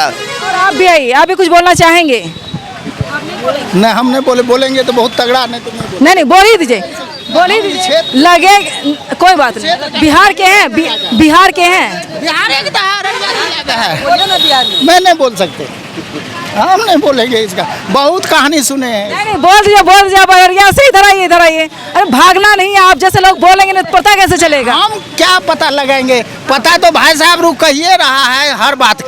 और आप भी आइए, आप भी कुछ बोलना चाहेंगे? नहीं, हम नहीं बोलेंगे तो बहुत तगड़ा, नहीं तो नहीं नहीं बोल ही दीजिए, बोल ही दीजिए। लगे कोई बात नहीं, बिहार के हैं, बिहार के हैं। बिहार है, मैं नहीं बोल सकते, हम नहीं बोलेंगे इसका, बहुत कहानी सुने हैं। नहीं बोल दीजिए आप अररिया से इधर आइए। अरे भागना नहीं है, आप जैसे लोग बोलेंगे ना पता कैसे चलेगा? हम क्या पता लगाएंगे? पता तो भाई साहब रू कहिए रहा है, हर बात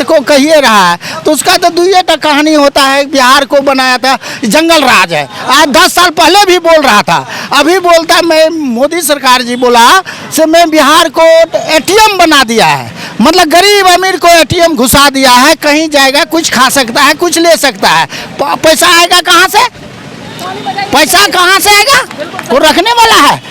को कहिए रहा है, तो उसका तो दुनिया का कहानी होता है। बिहार को बनाया था जंगल राज है, आज 10 साल पहले भी बोल रहा था, अभी बोलता मैं मोदी सरकार जी बोला से मैं बिहार को एटीएम बना दिया है, मतलब गरीब अमीर को एटीएम घुसा दिया है, कहीं जाएगा कुछ खा सकता है, कुछ ले सकता है। पैसा आएगा कहाँ से? पैसा कहाँ से आएगा? वो रखने वाला है,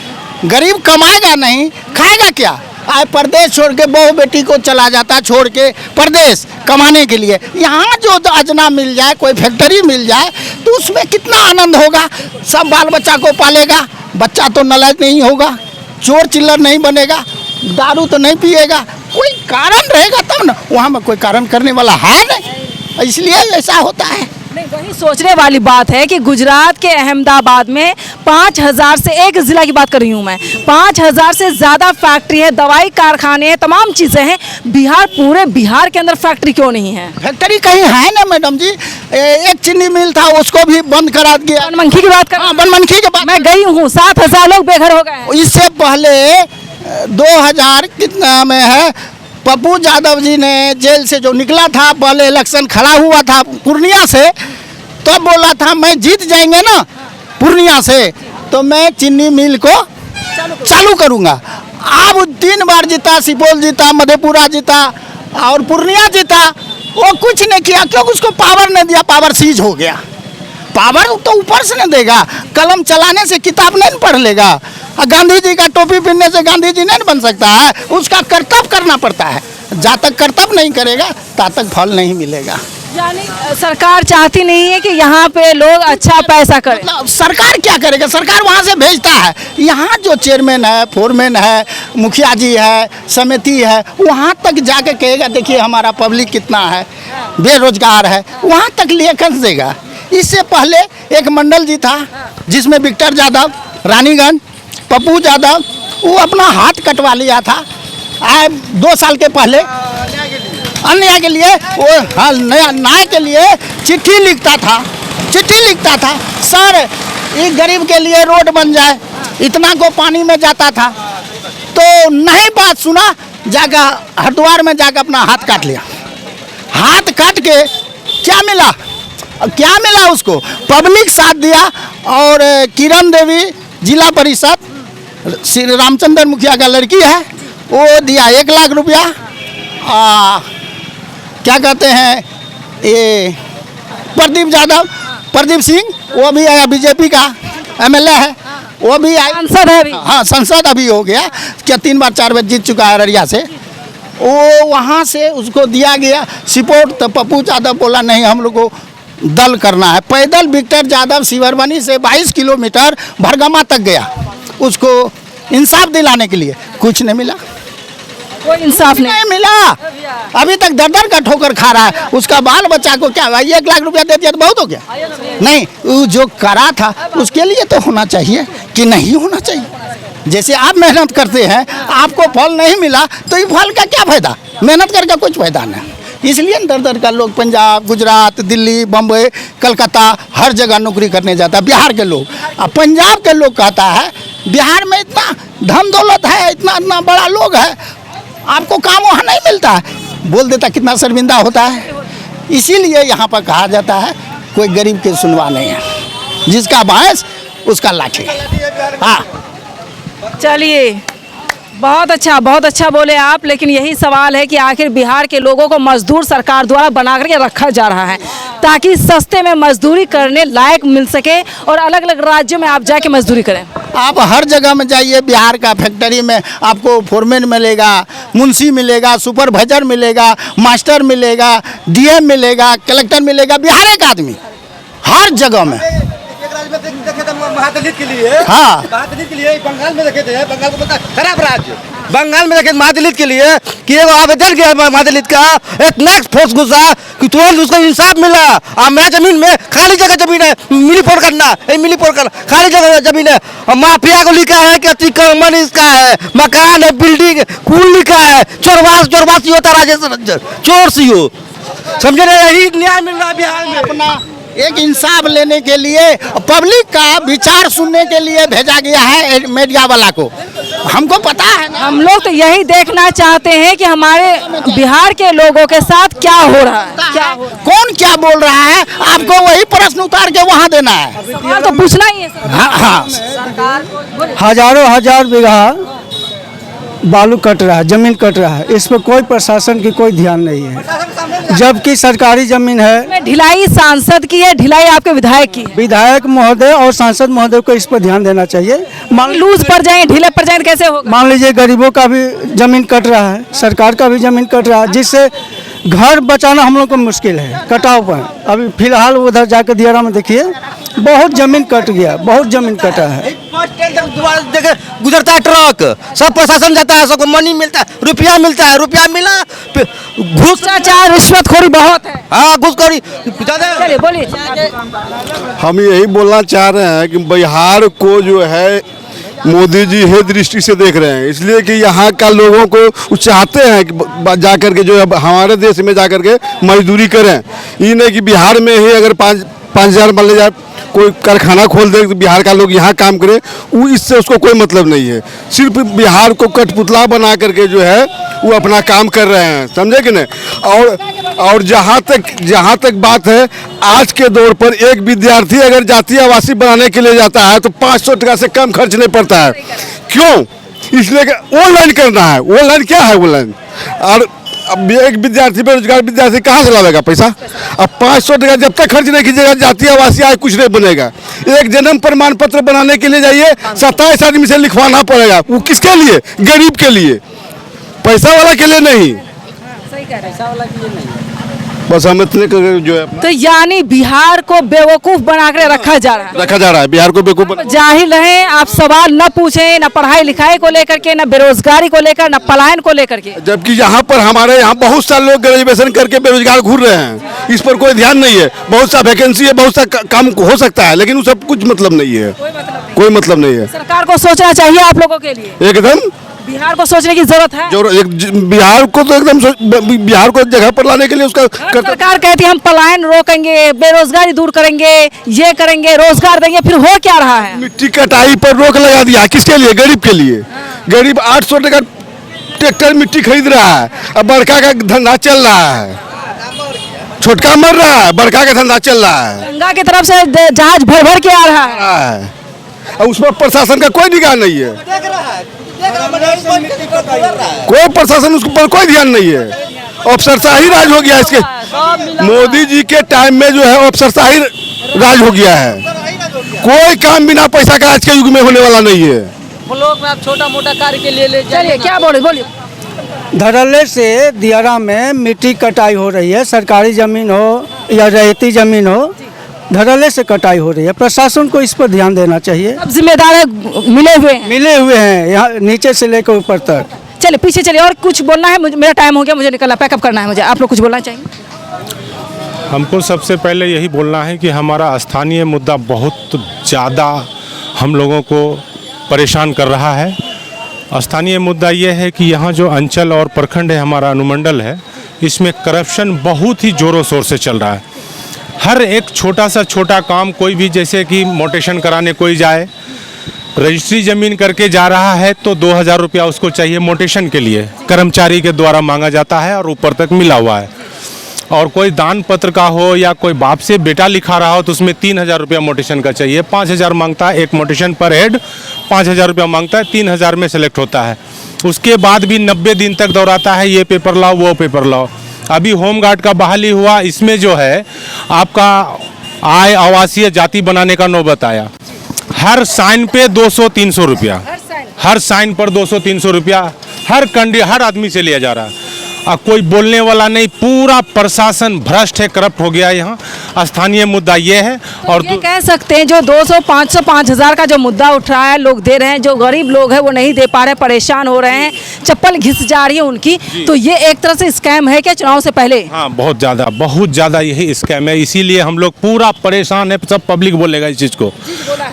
गरीब कमाएगा नहीं, खाएगा क्या? आए परदेश छोड़ के बहू बेटी को चला जाता छोड़ के परदेश कमाने के लिए। यहाँ जो अजना मिल जाए, कोई फैक्ट्री मिल जाए तो उसमें कितना आनंद होगा, सब बाल बच्चा को पालेगा, बच्चा तो नालायक नहीं होगा, चोर चिल्लर नहीं बनेगा, दारू तो नहीं पिएगा, कोई कारण रहेगा तब ना। वहाँ में कोई कारण करने वाला है नहीं, इसलिए ऐसा होता है। नहीं, वही सोचने वाली बात है कि गुजरात के अहमदाबाद में 5000 से, एक जिला की बात कर रही हूँ मैं, 5000 से ज़्यादा फैक्ट्री है, दवाई कारखाने हैं, तमाम चीज़ें हैं। बिहार, पूरे बिहार के अंदर फैक्ट्री क्यों नहीं है? फैक्ट्री कहीं है ना मैडम जी, एक चीनी मिल था उसको भी बंद करा दिया। बनमनखी की बात कर, बनमनखी के बाद मैं गई हूँ, 7000 लोग बेघर हो गए हैं। इससे पहले 2000 कितना में है, पप्पू यादव जी ने जेल से जो निकला था, पहले इलेक्शन खड़ा हुआ था पूर्णिया से, तो बोला था मैं जीत जाएंगे ना पूर्णिया से तो मैं चीनी मिल को चालू करूंगा। अब 3 बार जीता, सुपौल जीता, मधेपुरा जीता और पूर्णिया जीता, वो कुछ नहीं किया क्योंकि उसको पावर नहीं दिया, पावर सीज हो गया। पावर तो ऊपर से नहीं देगा, कलम चलाने से किताब नहीं पढ़ लेगा। गांधी जी का टोपी पहनने से गांधी जी नहीं बन सकता है, उसका कर्तव्य करना पड़ता है। जब तक कर्तव्य नहीं करेगा तब तक फल नहीं मिलेगा। यानी सरकार चाहती नहीं है कि यहाँ पे लोग अच्छा पैसा करें। मतलब सरकार क्या करेगा? सरकार वहाँ से भेजता है, यहाँ जो चेयरमैन है, फोरमैन है, मुखिया जी है, समिति है, वहाँ तक जाके कहेगा देखिए हमारा पब्लिक कितना है, बेरोजगार है, वहाँ तक लेकर देगा। इससे पहले एक मंडल जी था जिसमें विक्टर यादव, रानीगंज, पप्पू यादव, वो अपना हाथ कटवा लिया था 2 साल के पहले अन्याय के लिए। वो हाँ न्याय के लिए चिट्ठी लिखता था, सर एक गरीब के लिए रोड बन जाए, इतना को पानी में जाता था, तो नहीं बात सुना, जाकर हरिद्वार में जाकर अपना हाथ काट लिया। हाथ काट के क्या मिला उसको? पब्लिक साथ दिया और किरण देवी जिला परिषद श्री रामचंद्र मुखिया का लड़की है, वो दिया 1 लाख रुपया। क्या कहते हैं ये प्रदीप सिंह, वो भी आया, बीजेपी का एमएलए है, वो भी आया, सांसद है अभी। हाँ सांसद अभी हो गया, क्या 3 बार 4 बार जीत चुका है अररिया से। वो वहाँ से उसको दिया गया सपोर्ट, तो पप्पू यादव बोला नहीं हम लोग को दल करना है। पैदल विक्टर यादव सिवरबनी से 22 किलोमीटर भरगमा तक गया उसको इंसाफ दिलाने के लिए, कुछ नहीं मिला, कोई इंसाफ नहीं मिला। अभी तक दर का ठोकर खा रहा है। उसका बाल बच्चा को क्या 1 लाख रुपया दे दिया तो बहुत हो गया? नहीं, वो जो करा था उसके लिए तो होना चाहिए कि नहीं होना चाहिए। जैसे आप मेहनत करते हैं, आपको फल नहीं मिला तो ये फल का क्या फायदा? मेहनत करके कुछ फायदा नहीं। इसलिए दर का लोग पंजाब, गुजरात, दिल्ली, बम्बई, कलकत्ता हर जगह नौकरी करने जाता है बिहार के लोग। अब पंजाब के लोग कहता है बिहार में इतना धन दौलत है, इतना बड़ा लोग है, आपको काम वहाँ नहीं मिलता है, बोल देता कितना शर्मिंदा होता है। इसीलिए यहाँ पर कहा जाता है कोई गरीब की सुनवा नहीं है, जिसका भैंस उसका लाठी। हाँ चलिए, बहुत अच्छा बोले आप। लेकिन यही सवाल है कि आखिर बिहार के लोगों को मजदूर सरकार द्वारा बना करके रखा जा रहा है ताकि सस्ते में मजदूरी करने लायक मिल सके और अलग अलग राज्यों में आप जाके मजदूरी करें। आप हर जगह में जाइए, बिहार का फैक्ट्री में आपको फोरमैन मिलेगा, मुंशी मिलेगा, सुपरवाइजर मिलेगा, मास्टर मिलेगा, डीएम मिलेगा, कलेक्टर मिलेगा, बिहार का आदमी हर जगह में। देखे थे महादलित के लिए, हाँ महादलित के लिए बंगाल में देखे थे, बंगाल को खराब राज्य, बंगाल में देखे महादलित के लिए कि एगो आवेदन किया महादलित का, इतना फोर्स घुसा कि तुरंत उसको इंसाफ मिला। अब मेरा जमीन में खाली जगह जमीन है, मिलीपोर करना खाली जगह जमीन है, और माफिया को लिखा है कि अतिक्रमण इसका है, मकान है, बिल्डिंग कुल लिखा है, चोरबासी होता राजेश रंजन, चोर सी हो, समझे ना? यही न्याय मिल रहा है बिहार में। अपना एक इंसाफ लेने के लिए, पब्लिक का विचार सुनने के लिए भेजा गया है मीडिया वाला को। हमको पता है ना, हम लोग तो यही देखना चाहते हैं कि हमारे बिहार के लोगों के साथ क्या हो रहा है, क्या हो रहा है। कौन क्या बोल रहा है, आपको वही प्रश्न उतार के वहाँ देना है। सवाल तो पूछना ही है सर। हाँ, हजारों हजार बीघा बालू कट रहा है, जमीन कट रहा है, इस पर कोई प्रशासन की कोई ध्यान नहीं है, जबकि सरकारी जमीन है। ढिलाई सांसद की है, ढिलाई आपके विधायक की है। विधायक महोदय और सांसद महोदय को इस पर ध्यान देना चाहिए। लूज पड़ जाए, ढीले पड़ जाए, कैसे होगा? मान लीजिए गरीबों का भी जमीन कट रहा है, सरकार का भी जमीन कट रहा है, जिससे घर बचाना हम लोग को मुश्किल है कटाव पर। अभी फिलहाल उधर जाकर दियारा में देखिए, बहुत जमीन कट गया, बहुत जमीन कटा है। देखे गुजरता है ट्रक, सब प्रशासन जाता है, सबको मनी मिलता है, रुपया मिलता है, रुपया मिला, घूस भ्रष्टाचार रिश्वतखोरी बहुत है। हाँ घूसखोरी। चलिए बोलिए। हम यही बोलना चाह रहे हैं कि बिहार को जो है मोदी जी हे दृष्टि से देख रहे हैं, इसलिए कि यहाँ का लोगों को वो चाहते हैं कि जा कर के जो है हमारे देश में जा कर के मजदूरी करें। ये नहीं कि बिहार में ही अगर 5,000 मान लीजिए कोई कारखाना खोल दे तो बिहार का लोग यहाँ काम करे, वो इससे उसको कोई मतलब नहीं है। सिर्फ बिहार को कठपुतला बना करके जो है वो अपना काम कर रहे हैं, समझे कि नहीं? और जहाँ तक बात है, आज के दौर पर एक विद्यार्थी अगर जातीय आवासीय बनाने के लिए जाता है तो 500 टका से कम खर्च नहीं पड़ता है। क्यों? इसलिए कि ऑनलाइन करना है। ऑनलाइन क्या है? ऑनलाइन। और अब एक विद्यार्थी, बेरोजगार विद्यार्थी कहाँ से लावेगा पैसा? अब 500 टका जब तक खर्च नहीं कीजिएगा जातीय आवासीय आय कुछ नहीं बनेगा। एक जन्म प्रमाण पत्र बनाने के लिए जाइए, 27 आदमी से लिखवाना पड़ेगा। वो किसके लिए? गरीब के लिए, पैसा वाला के लिए नहीं। बस हम इतने जो है तो यानी बिहार को बेवकूफ बना कर रखा जा रहा है। बिहार को बेवकूफ जाहिल रहें, आप सवाल न पूछें, न पढ़ाई लिखाई को लेकर के, न बेरोजगारी को लेकर, न पलायन को लेकर के। जबकि यहाँ पर हमारे यहाँ बहुत सारे लोग ग्रेजुएशन करके बेरोजगार घूर रहे हैं, इस पर कोई ध्यान नहीं है। बहुत सा वैकेंसी है, बहुत सा काम हो सकता है, लेकिन उसका कुछ मतलब नहीं है, कोई मतलब नहीं है। सरकार को सोचना चाहिए आप लोगों के लिए, एकदम बिहार को सोचने की जरूरत है। बिहार को तो एकदम बिहार को जगह पर लाने के लिए उसका सरकार कहती है हम पलायन रोकेंगे, बेरोजगारी दूर करेंगे, ये करेंगे, रोजगार देंगे, फिर हो क्या रहा है? मिट्टी कटाई पर रोक लगा दिया। किसके लिए? गरीब के लिए। गरीब 800 टका ट्रैक्टर मिट्टी खरीद रहा है, अब बड़का का धंधा चल रहा है, छोटका मर रहा है, बड़का का धंधा चल रहा है। गंगा की तरफ से जहाज भर भर के आ रहा है, और उस पर प्रशासन का कोई निगाह नहीं है, कोई प्रशासन उस पर कोई ध्यान नहीं है। अफसरशाही राज हो गया इसके। मोदी जी के टाइम में जो है अफसरशाही राज हो गया है। कोई काम बिना पैसा का आज के युग में होने वाला नहीं है। ब्लॉक में आप छोटा मोटा कार्य के लिए ले चलिए क्या बोलिए। धड़ल्ले से दियारा में मिट्टी कटाई हो रही है, सरकारी जमीन हो या रैयती जमीन हो, धड़ल्ले से कटाई हो रही है। प्रशासन को इस पर ध्यान देना चाहिए। अब जिम्मेदार मिले हुए हैं यहाँ नीचे से लेकर ऊपर तक। चलिए पीछे चलिए, और कुछ बोलना है? मेरा टाइम हो गया, मुझे निकलना, पैकअप करना है मुझे। आप लोग कुछ बोलना चाहिए? हमको सबसे पहले यही बोलना है कि हमारा स्थानीय मुद्दा बहुत ज़्यादा हम लोगों को परेशान कर रहा है। स्थानीय मुद्दा ये है कि यहाँ जो अंचल और प्रखंड है, हमारा अनुमंडल है, इसमें करप्शन बहुत ही ज़ोरों शोर से चल रहा है। हर एक छोटा सा छोटा काम, कोई भी जैसे कि मोटेशन कराने कोई जाए, रजिस्ट्री ज़मीन करके जा रहा है तो 2,000 रुपया उसको चाहिए मोटेशन के लिए, कर्मचारी के द्वारा मांगा जाता है और ऊपर तक मिला हुआ है। और कोई दान पत्र का हो या कोई बाप से बेटा लिखा रहा हो तो उसमें 3,000 रुपया मोटेशन का चाहिए, 5,000 मांगता है एक मोटेशन पर हेड, 5,000 रुपया मांगता है, 3,000 में सेलेक्ट होता है। उसके बाद भी 90 दिन तक दौड़ाता है, ये पेपर लाओ वो पेपर लाओ। अभी होमगार्ड का बहाली हुआ, इसमें जो है आपका आय आवासीय जाति बनाने का नौबत आया। हर साइन पे 200-300 रुपया, हर साइन पर 200-300 रुपया हर आदमी से लिया जा रहा है। कोई बोलने वाला नहीं, पूरा प्रशासन भ्रष्ट है, करप्ट हो गया है यहाँ। स्थानीय मुद्दा ये है। और ये कह सकते हैं जो 200, 500, 5000 का जो मुद्दा उठ रहा है, लोग दे रहे हैं, जो गरीब लोग हैं वो नहीं दे पा रहे, परेशान हो रहे हैं, चप्पल घिस जा रही है उनकी, तो ये एक तरह से स्कैम है क्या चुनाव से पहले? हाँ, बहुत ज़्यादा यही स्कैम है। इसीलिए हम लोग पूरा परेशान है, सब पब्लिक बोलेगा इस चीज़ को।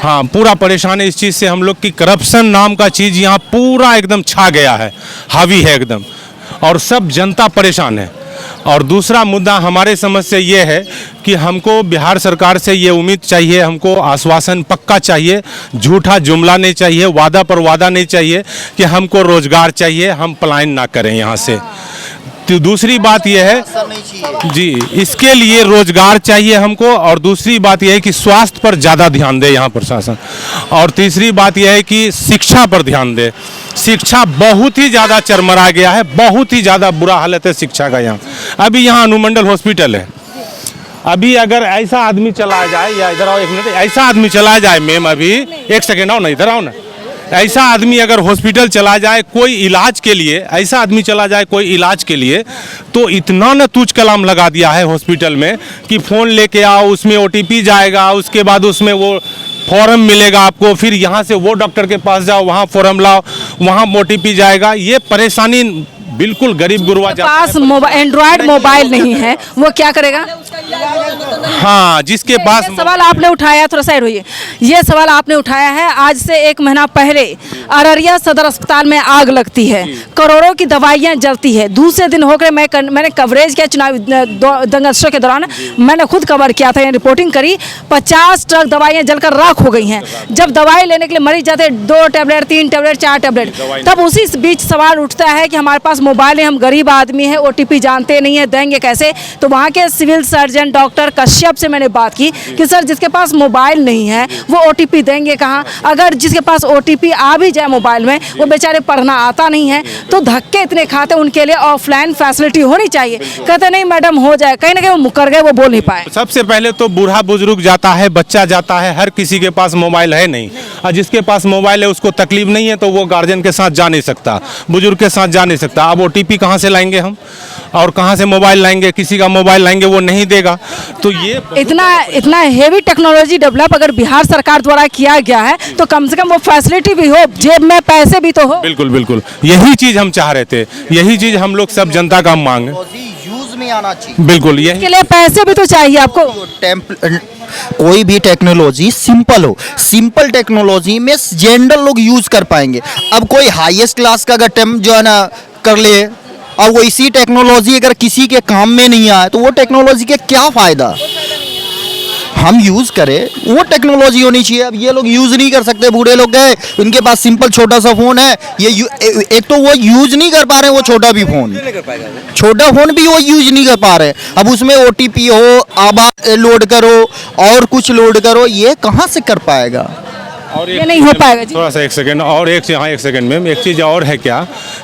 हाँ, पूरा परेशान है इस चीज़ से हम लोग की। करप्शन नाम का चीज़ यहाँ पूरा एकदम छा गया है, हावी है एकदम, और सब जनता परेशान है। और दूसरा मुद्दा हमारे समझ से ये है कि हमको बिहार सरकार से ये उम्मीद चाहिए, हमको आश्वासन पक्का चाहिए, झूठा जुमला नहीं चाहिए, वादा पर वादा नहीं चाहिए कि हमको रोजगार चाहिए, हम पलायन ना करें यहाँ से। तो दूसरी बात यह है जी, इसके लिए रोजगार चाहिए हमको, और दूसरी बात यह है कि स्वास्थ्य पर ज़्यादा ध्यान दे यहाँ प्रशासन, और तीसरी बात यह है कि शिक्षा पर ध्यान दे। शिक्षा बहुत ही ज़्यादा चरमरा गया है, बहुत ही ज़्यादा बुरा हालत है शिक्षा का यहाँ। अभी यहाँ अनुमंडल हॉस्पिटल है, अभी अगर ऐसा आदमी चला जाए, या इधर आओ एक मिनट, ऐसा आदमी चला जाए मैम, अभी एक सेकेंड आओ ना, इधर आओ ना, ऐसा आदमी अगर हॉस्पिटल चला जाए कोई इलाज के लिए, ऐसा आदमी चला जाए कोई इलाज के लिए, तो इतना न तूच कलाम लगा दिया है हॉस्पिटल में कि फ़ोन लेके आओ, उसमें OTP जाएगा, उसके बाद उसमें वो फॉर्म मिलेगा आपको, फिर यहाँ से वो डॉक्टर के पास जाओ, वहाँ फॉर्म लाओ, वहाँ OTP जाएगा। ये परेशानी बिल्कुल गरीब गुरबा पास एंड्रॉयड मोबाइल नहीं है, वो क्या करेगा? हाँ, जिसके पास सवाल आपने उठाया, थोड़ा साइड होइए, ये सवाल आपने उठाया है। आज से 1 महीना पहले अररिया सदर अस्पताल में आग लगती है, करोड़ों की दवाइयाँ जलती है। दूसरे दिन होकर मैंने कवरेज किया चुनावी दंगल शो के दौरान, मैंने खुद कवर किया था, रिपोर्टिंग करी, 50 ट्रक दवाइयाँ जलकर राख हो गई हैं। जब दवाई लेने के लिए मरीज जाते हैं 2 टैबलेट, 3 टैबलेट, 4 टैबलेट, तब उसी बीच सवाल उठता है कि हमारे पास मोबाइल है, हम गरीब आदमी हैं, OTP जानते नहीं है, देंगे कैसे? तो वहाँ के सिविल सर्जन डॉक्टर कश्यप से मैंने बात की कि सर जिसके पास मोबाइल नहीं है वो OTP देंगे कहाँ? अगर जिसके पास OTP आ भी जाए मोबाइल में, वो बेचारे पढ़ना आता नहीं है, तो धक्के इतने खाते, उनके लिए ऑफलाइन फैसिलिटी होनी चाहिए। कहते नहीं मैडम हो जाए, कहीं ना कहीं वो मुकर गए, वो बोल नहीं पाए। सबसे पहले तो बूढ़ा बुजुर्ग जाता है, बच्चा जाता है, हर किसी के पास मोबाइल है नहीं, और जिसके पास मोबाइल है उसको तकलीफ नहीं है, तो वो गार्जियन के साथ जा नहीं सकता, बुजुर्ग के साथ जा नहीं सकता। अब OTP कहाँ से लाएंगे हम, और कहाँ से मोबाइल लाएंगे? किसी का मोबाइल लाएंगे वो नहीं देगा। तो ये इतना हेवी टेक्नोलॉजी डेवलप अगर बिहार सरकार द्वारा किया गया है, तो कम से कम वो फैसिलिटी भी हो, जेब में पैसे भी तो हो। बिल्कुल बिल्कुल, यही चीज हम चाह रहे थे, यही चीज हम लोग सब जनता का मांग है। यूज में आना चाहिए, बिल्कुल, ये इसके लिए पैसे भी तो चाहिए आपको। कोई भी टेक्नोलॉजी सिंपल हो, सिंपल टेक्नोलॉजी में जनरल लोग यूज कर पाएंगे। अब कोई हाईएस्ट क्लास का अगर जो है ना कर ले, और वो इसी टेक्नोलॉजी अगर किसी के काम में नहीं आए, तो वो टेक्नोलॉजी के क्या फ़ायदा? हम यूज़ करें, वो टेक्नोलॉजी होनी चाहिए। अब ये लोग यूज़ नहीं कर सकते, बूढ़े लोग गए, उनके पास सिंपल छोटा सा फ़ोन है, एक तो वो यूज़ नहीं कर पा रहे, वो छोटा भी फ़ोन, छोटा फ़ोन भी वो यूज़ नहीं कर पा रहे। अब उसमें OTP हो, आभार लोड करो और कुछ लोड करो, ये कहाँ से कर पाएगा? और ये नहीं हो पाएगा जी। थोड़ा सा एक सेकंड, और एक सेकंड मैम, एक चीज़ और है क्या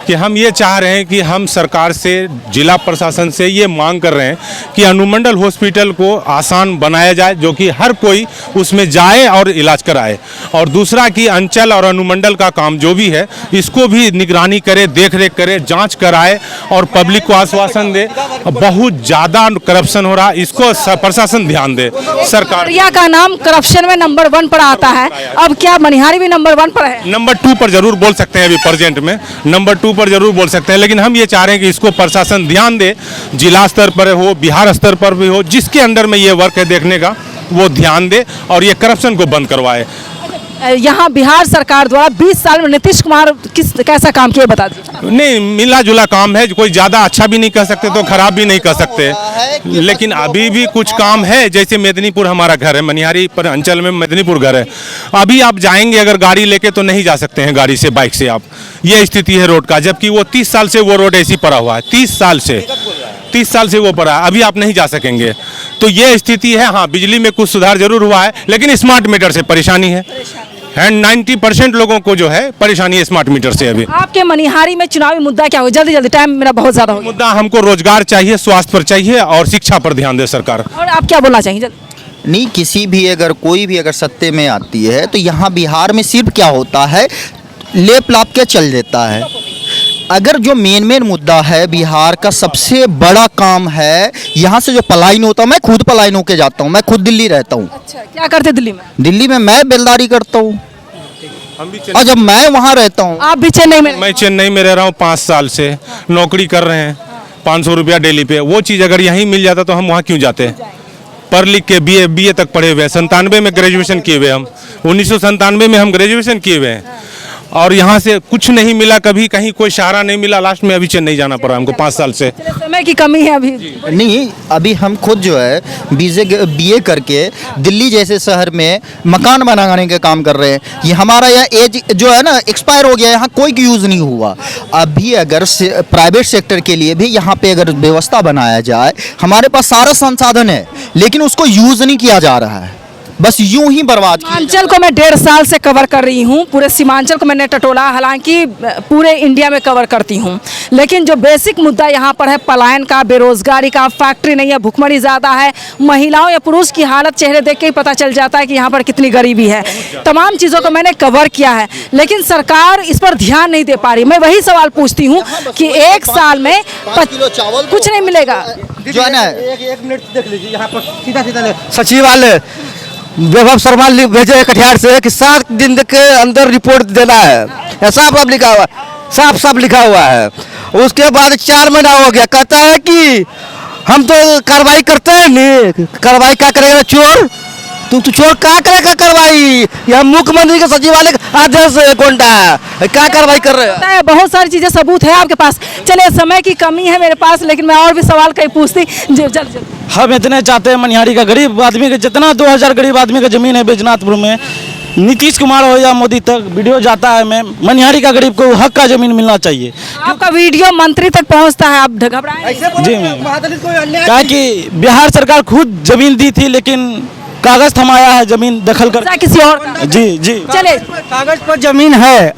कि हम ये चाह रहे हैं कि हम सरकार से, जिला प्रशासन से ये मांग कर रहे हैं कि अनुमंडल हॉस्पिटल को आसान बनाया जाए, जो कि हर कोई उसमें जाए और इलाज कराए। और दूसरा कि अंचल और अनुमंडल का काम जो भी है, इसको भी निगरानी करे, देख रेख करे, जाँच कराए और पब्लिक को आश्वासन दे। बहुत ज़्यादा करप्शन हो रहा है, इसको प्रशासन ध्यान दे। सरकार अररिया का नाम करप्शन में नंबर 1 पर आता है, अब क्या मनिहारी भी नंबर 1 पर है? नंबर 2 पर जरूर बोल सकते हैं, अभी प्रेजेंट में नंबर 2 पर जरूर बोल सकते हैं, लेकिन हम ये चाह रहे हैं कि इसको प्रशासन ध्यान दे, जिला स्तर पर हो, बिहार स्तर पर भी हो, जिसके अंडर में ये वर्क है देखने का, वो ध्यान दे और ये करप्शन को बंद करवाए। यहाँ बिहार सरकार द्वारा 20 साल में नीतीश कुमार कैसा काम किया बता दीजिए। नहीं, मिला जुला काम है, कोई ज़्यादा अच्छा भी नहीं कह सकते तो खराब भी नहीं कह सकते, लेकिन अभी भी कुछ काम है। जैसे मेदिनीपुर हमारा घर है, मनिहारी पर अंचल में मेदिनीपुर घर है, अभी आप जाएंगे अगर गाड़ी लेके तो नहीं जा सकते हैं गाड़ी से, बाइक से आप, ये स्थिति है रोड का। जबकि वो 30 साल से वो रोड ऐसी पड़ा हुआ है, 30 साल से वो पड़ा है, अभी आप नहीं जा सकेंगे। तो ये स्थिति है। हाँ, बिजली में कुछ सुधार जरूर हुआ है, लेकिन स्मार्ट मीटर से परेशानी है। 90% लोगों को जो है परेशानी है स्मार्ट मीटर से। अभी आपके मनिहारी में चुनावी मुद्दा क्या हो? जल्दी जल्दी, टाइम मेरा बहुत ज्यादा हो गया। मुद्दा हमको रोजगार चाहिए, स्वास्थ्य पर चाहिए और शिक्षा पर ध्यान दे सरकार। और आप क्या बोलना चाहिए? नहीं, किसी भी अगर कोई भी अगर सत्ते में आती है, तो यहाँ बिहार में सिर्फ क्या होता है, लेप लाप के चल देता है। अगर जो मेन मुद्दा है बिहार का सबसे बड़ा काम है, यहाँ से जो पलायन होता है, मैं खुद पलायन होके जाता हूँ, मैं खुद दिल्ली रहता हूँ। अच्छा, क्या करते दिल्ली में? दिल्ली में मैं बेलदारी करता हूँ हम भी और जब मैं वहाँ रहता हूँ, आप भी चेन्नई में? मैं चेन्नई में रह रहा हूँ 5 साल से, नौकरी कर रहे हैं 500 रुपया डेली पे। वो चीज़ अगर यहीं मिल जाता तो हम वहाँ क्यों जाते? पढ़ लिख के बीए तक पढ़े हुए हैं, 97 में ग्रेजुएशन किए हुए हम, 1997 में हम ग्रेजुएशन किए हुए हैं, और यहाँ से कुछ नहीं मिला, कभी कहीं कोई सहारा नहीं मिला। लास्ट में अभी चेन्नई जाना पड़ा हमको 5 साल से। समय की कमी है अभी। नहीं, अभी हम खुद जो है बीए करके दिल्ली जैसे शहर में मकान बनाने का काम कर रहे हैं। ये हमारा यहाँ एज जो है ना एक्सपायर हो गया, यहाँ कोई यूज़ नहीं हुआ। अभी अगर प्राइवेट सेक्टर के लिए भी यहाँ पे अगर व्यवस्था बनाया जाए, हमारे पास सारा संसाधन है लेकिन उसको यूज़ नहीं किया जा रहा है, बस यूं ही बर्बाद किया। सीमांचल को मैं 1.5 साल से कवर कर रही हूँ, पूरे सीमांचल को मैंने टटोला, हालांकि पूरे इंडिया में कवर करती हूँ, लेकिन जो बेसिक मुद्दा यहाँ पर है पलायन का, बेरोजगारी का, फैक्ट्री नहीं है, भुखमरी ज़्यादा है, महिलाओं या पुरुष की हालत चेहरे देख के ही पता चल जाता है कि यहाँ पर कितनी गरीबी है। तमाम चीज़ों को मैंने कवर किया है, लेकिन सरकार इस पर ध्यान नहीं दे पा रही। मैं वही सवाल पूछती हूँ कि 1 साल में 5 किलो चावल कुछ नहीं मिलेगा। जो है ना, एक मिनट देख लीजिए, यहाँ पर सीधा सचिवालय वैभव शर्मा भेजे है कटिहार से कि 7 दिन के अंदर रिपोर्ट देना है, ऐसा साफ लिखा हुआ, साफ लिखा हुआ है। उसके बाद 4 महीना हो गया, कहता है कि हम तो कार्रवाई करते हैं नहीं। कार्रवाई क्या करेगा चोर? तू चोर क्या करेगा कार्रवाई? यह मुख्यमंत्री के सचिवालय का आदेश गोंडा है, क्या कार्रवाई कर रहे हैं? बहुत सारी चीज़ें सबूत है आपके पास। चलिए, समय की कमी है मेरे पास, लेकिन मैं और भी सवाल कहीं पूछती। जल्द हम इतने चाहते हैं मनिहारी का गरीब आदमी के, जितना 2000 गरीब आदमी का ज़मीन है बैजनाथपुर में, नीतीश कुमार हो या मोदी तक वीडियो जाता है। मैं मनिहारी का गरीब को हक का ज़मीन मिलना चाहिए। आपका वीडियो मंत्री तक पहुंचता है, आप घबराएं? जी मैम, क्या कि बिहार सरकार खुद ज़मीन दी थी, लेकिन कागज थमाया है ज़मीन दखल कर किसी और का। जी। चले, कागज पर ज़मीन है,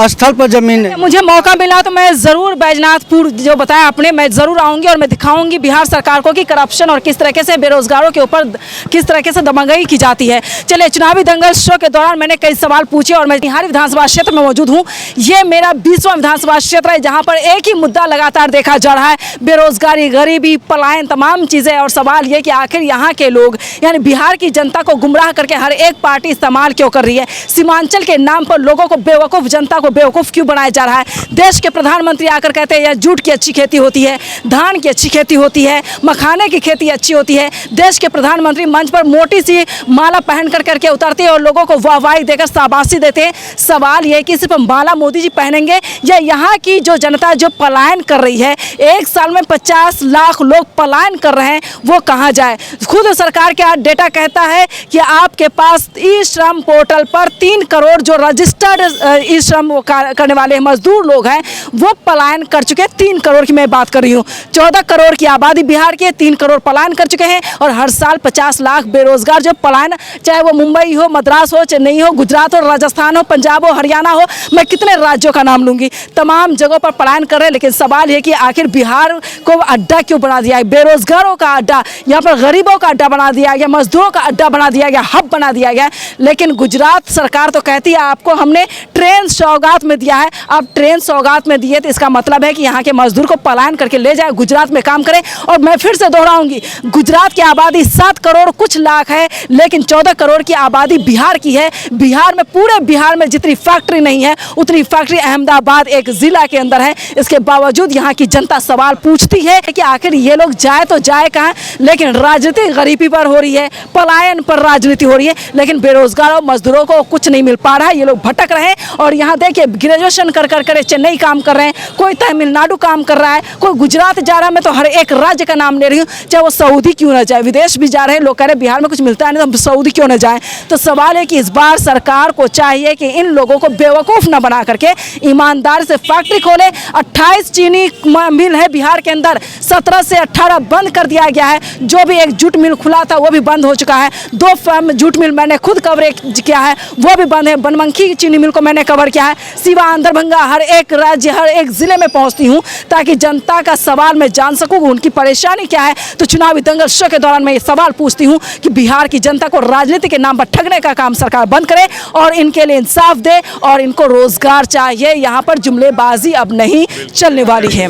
स्थल पर ज़मीन है। मुझे मौका मिला तो मैं ज़रूर बैजनाथपुर जो बताया आपने, मैं ज़रूर आऊँगी और मैं दिखाऊंगी बिहार सरकार को कि करप्शन और किस तरीके से बेरोजगारों के ऊपर किस तरीके से दमनगई की जाती है। चलिए, चुनावी दंगल शो के दौरान मैंने कई सवाल पूछे और मैं बिहार विधानसभा क्षेत्र में मौजूद हूँ। ये मेरा 20वां विधानसभा क्षेत्र है, जहाँ पर एक ही मुद्दा लगातार देखा जा रहा है, बेरोजगारी, गरीबी, पलायन, तमाम चीज़ें। और सवाल ये कि आखिर यहाँ के लोग यानी बिहार की जनता को गुमराह करके हर एक पार्टी इस्तेमाल क्यों कर रही है? सीमांचल के नाम पर लोगों को बेवकूफ़, जनता को बेवकूफ़ क्यों बनाया जा रहा है? देश के प्रधानमंत्री आकर कहते हैं जूट की अच्छी खेती होती है, धान की अच्छी खेती होती है, मखाने की खेती अच्छी होती है। देश के प्रधानमंत्री मंच पर मोटी सी माला पहन करके उतरते हैं और लोगों को वाहवाही देकर शाबाशी देते हैं। सवाल ये कि सिर्फ माला मोदी जी पहनेंगे या यहाँ की जो जनता जो पलायन कर रही है, 1 साल में 50 लाख लोग पलायन कर रहे हैं, वो कहाँ जाए? खुद सरकार का डेटा कहता है कि आपके पास ई श्रम पोर्टल पर 3 करोड़ जो रजिस्टर्ड ई श्रम करने वाले मजदूर लोग हैं वो पलायन कर चुके हैं। 3 करोड़ की मैं बात कर रही हूँ। 14 करोड़ की आबादी बिहार की है, 3 करोड़ पलायन कर चुके हैं और हर साल 50 लाख बेरोजगार जो पलायन, चाहे वो मुंबई हो, मद्रास हो, चेन्नई हो, गुजरात हो, राजस्थान हो, पंजाब हो, हरियाणा हो, मैं कितने राज्यों का नाम लूँगी, तमाम जगहों पर पलायन कर रहे हैं। लेकिन सवाल है कि आखिर बिहार को अड्डा क्यों बना दिया है? बेरोजगारों का अड्डा, यहाँ पर गरीबों का अड्डा बना दिया गया, मजदूरों का अड्डा बना दिया गया, हब बना दिया गया। लेकिन गुजरात सरकार तो कहती है आपको हमने ट्रेन सौगात में दिया है। आप ट्रेन सौगात में दिए तो इसका मतलब है कि यहाँ के मजदूर को पलायन करके ले जाए, गुजरात में काम करें। और मैं फिर से दोहराऊंगी, गुजरात की आबादी 7 करोड़ कुछ लाख है, लेकिन 14 करोड़ की आबादी बिहार की है। बिहार में, पूरे बिहार में जितनी फैक्ट्री नहीं है उतनी फैक्ट्री अहमदाबाद एक जिला के अंदर है। इसके बावजूद यहाँ की जनता सवाल पूछती है कि आखिर ये लोग जाए तो जाए कहाँ? लेकिन राजनीति गरीबी पर हो रही है, पलायन पर राजनीति हो रही है, लेकिन बेरोजगारों मजदूरों को कुछ नहीं मिल पा रहा है। ये लोग भटक रहे हैं और यहाँ देखिए ग्रेजुएशन कर चेन्नई काम कर रहे हैं, कोई तमिलनाडु काम कर रहा है, कोई गुजरात जा रहा है। मैं तो हर एक राज्य का नाम ले रही हूँ, चाहे वो सऊदी क्यों ना जाए, विदेश भी जा रहे हैं लोग, कह रहे हैं बिहार में कुछ मिलता है नहीं तो हम सऊदी क्यों ना जाए। तो सवाल है कि इस बार सरकार को चाहिए कि इन लोगों को बेवकूफ़ न बना करके ईमानदार से फैक्ट्री खोले। 28 चीनी मिल है बिहार के अंदर, 17 से 18 बंद कर दिया गया है। जो भी एक जूट मिल खुला था वो भी बंद हो चुका है। 2 जूट मिल मैंने खुद कवरेज किया है, वो भी बंद है। बनमनखी चीनी मिल को मैंने कवर किया है, सिवान, दरभंगा, हर एक राज्य, हर एक जिले में पहुंचती हूं ताकि जनता का सवाल मैं जान सकूं, उनकी परेशानी क्या है। तो चुनावी दंगल शो के दौरान मैं ये सवाल पूछती हूं कि बिहार की जनता को राजनीति के नाम पर ठगने का काम सरकार बंद करे और इनके लिए इंसाफ दे और इनको रोजगार चाहिए। यहाँ पर जुमलेबाजी अब नहीं चलने वाली है।